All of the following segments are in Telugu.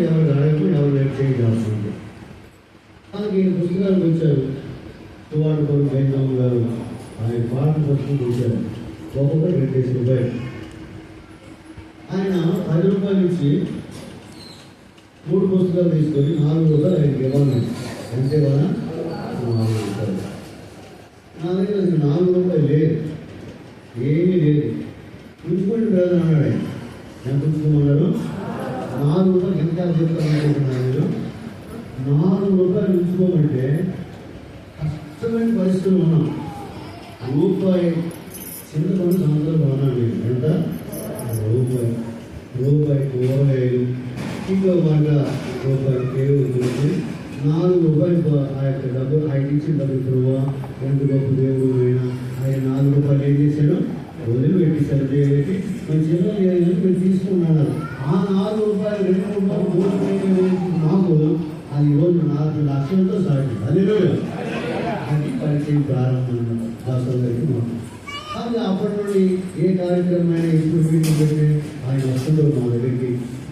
ఎవరు అడగము, ఎవరు వెయిట్ చేయాల్సింది. మనకి పుస్తకాలకు వచ్చారు. తువాడుకోరు బైందమ్మ గారు ఆయన పాటలు పట్టుకుని వచ్చారు. ఒక్కొక్కరు 20 రూపాయలు. ఆయన 10 రూపాయలు ఇచ్చి 3 పుస్తకాలు తీసుకొని 4 రూపాయలు ఆయనకి ఇవ్వాలి. అంతే కదా, 4 రూపాయలు. నా దగ్గర 4 రూపాయలు లేదు, ఏమీ లేదు. ఉంచుకోండి బ్రదర్ అన్నాడు ఆయన. ఎంత ఉంచుకోమన్నారు? 4 రూపాయలు. ఎంత చెప్తాను నేను? 4 రూపాయలు ఉంచుకోమంటే కష్టమైన పరిస్థితులు ఉన్నాం. రూపాయి చింతపండు సంవత్సరాలు ఉన్నాను నేను. ఎంత? రూపాయి కూరగాయలు, ఇంకో మాట రూపాయి కేవలం గురించి 4 రూపాయలు ఆ యొక్క డబ్బు ఆయన ఇచ్చిన డబ్బు పురువా ఎంత గొప్ప దేవుడు అయినా ఆయన 4 రూపాయలు ఏం చేశాడు? వదిలి పెట్టేశారు. దేవుడికి మన చిన్నలు మీరు తీసుకున్నాను. ఆ 4 రూపాయలు 2 రూపాయలు 3 రూపాయలు నాకు అది ఈరోజు 4 లక్షలతో సాగి అది పరిచయం ప్రారంభం దాసరికి మాకు. అది అప్పటి నుండి ఏ కార్యక్రమమైనా ఇప్పుడు మీటింగ్ పెట్టి ఆయన వస్తుంటారు మా దగ్గరికి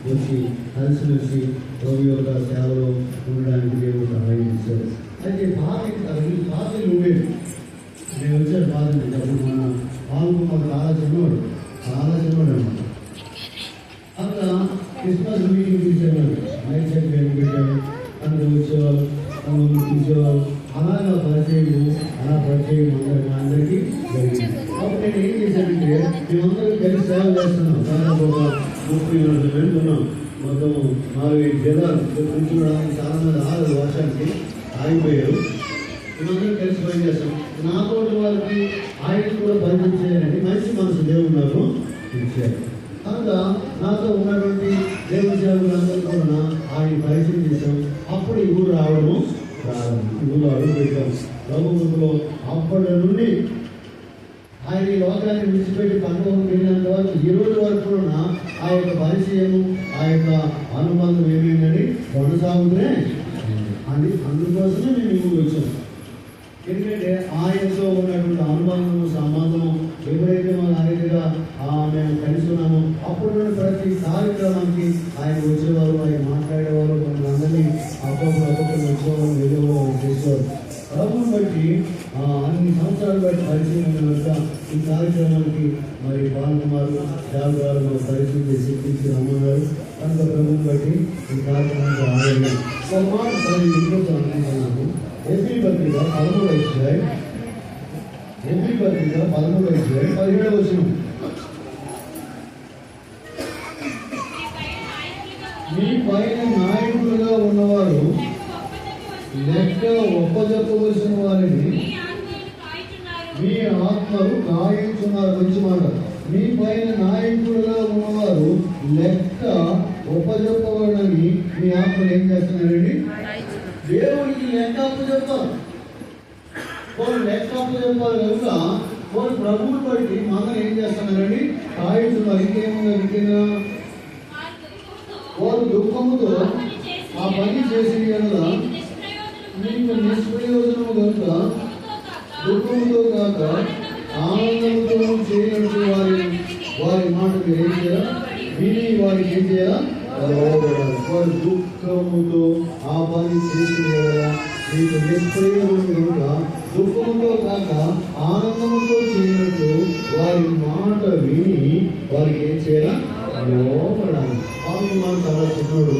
వచ్చి కలిసిమెలిసి ప్రభు యొక్క సేవలో ఉండడానికి దేవుడు సహాయం చేశారు. అయితే పాతలు ఉండేది. నేను వచ్చాను పాతలు. అప్పుడు మన పాల్గొన్న చాలా చిన్నవాడు అనమాట. అక్కడ క్రిస్మస్ మీటింగ్ తీసేవాడు. మైక్ సెట్ పెట్టాడు. అందులో వచ్చేవాళ్ళు తీసేవాళ్ళు. అలా పరిచయం అందరికీ జరిగింది. అప్పుడు నేను ఏం చేశానంటే మేమందరం కలిసి సేవ చేస్తున్నాం. దాదాపు ఒక 30 మంది ఉన్నాం. మొత్తం 4-5 జిల్లాలు కూర్చోడానికి చాలా మంది ఆరు వర్షానికి ఆగిపోయారు. మేమందరం కలిసి పనిచేస్తాం. నాతో వారికి ఆయన కూడా పరిచయం చేయాలని మంచి మనసు దేవుడు ఇచ్చారు. కనుక నాతో ఉన్నటువంటి దేవుని సేవకులందరూ కూడా ఆయన పరిచయం చేశాం. అప్పుడు ఈ ఊరు రావడము ఊళ్ళో అడుగు పెట్టాం. ప్రభుత్వంలో అప్పటి నుండి ఆయన ఈ లోకాన్ని విడిచిపెట్టి పనులకు వెళ్ళినంత వరకు ఈ రోజు వరకు కూడా ఆ యొక్క పరిచయము ఆ యొక్క అనుబంధం ఏమైందని కొనసాగుతూనే అది. అందుకోసమే మేము ఈ ఊరు వచ్చాం. ఎందుకంటే ఆయనతో ఉన్నటువంటి అనుబంధము సంబంధము ఎప్పుడైతే మన ఆయనగా మేము కలిసి ఉన్నామో అప్పుడు నుండి ప్రతి కార్యక్రమానికి ఆయన వచ్చేవారు, ఆయన మాట్లాడేవారు, మనందరినీ ఒక్కొక్కరు వచ్చేవారు, వెళ్ళేవారు, చేసేవారు. ప్రభువుని బట్టి అన్ని సంవత్సరాలు బట్టి పరిచయం కనుక ఈ కార్యక్రమానికి మరి పాల్గొన్నారు. జాగ్రత్తలు మాకు పరిచయం చేసి రమ్మన్నారు. కనుక ప్రభువుని బట్టి ఈ కార్యక్రమానికి ఆడాలి. ఒక మాట ఇంకొక అనుకుంటున్నాను. ఎస్పీ పత్రిక 13వ అధ్యాయం 17వ వచనం. మీ పైన నాయకులుగా ఉన్నవారు లెక్క ఒప్పజెప్పవలసిన వారిని మీ ఆత్మలు కాయించున్నారు. మంచి మాట. మీ పైన నాయకులుగా ఉన్నవారు లెక్క ఒప్పజెప్పవాలని మీ ఆత్మలు ఏం చేస్తున్నారండి? దేవుడికి లెక్క అప్పచెప్పారు. వాళ్ళు లెక్క అప్పచెప్పారు కనుక వాళ్ళు ప్రభువుని బట్టి మనం ఏం చేస్తున్నారండి? కాయించున్నారు. ఇంకేముంది ముఖ్యంగా వాళ్ళు దుఃఖముతో ఆ పని చేసి కదా మీకు నిష్ప్రయోజనము కనుక దుఃఖముతో కాక ఆనందంతో చేయనట్టు వారి మాటకు ఏం చేయాలి? విని వారికి ఏం చేయాలా? వారు దుఃఖముతో ఆ పని చేసిన మీకు నిష్ప్రయోజనం కనుక దుఃఖముతో కాక ఆనందముతో చేయనట్టు వారి మాట విని వారికి ఏం చేయాలా? లోపడాలి. చాలా చిన్నోడు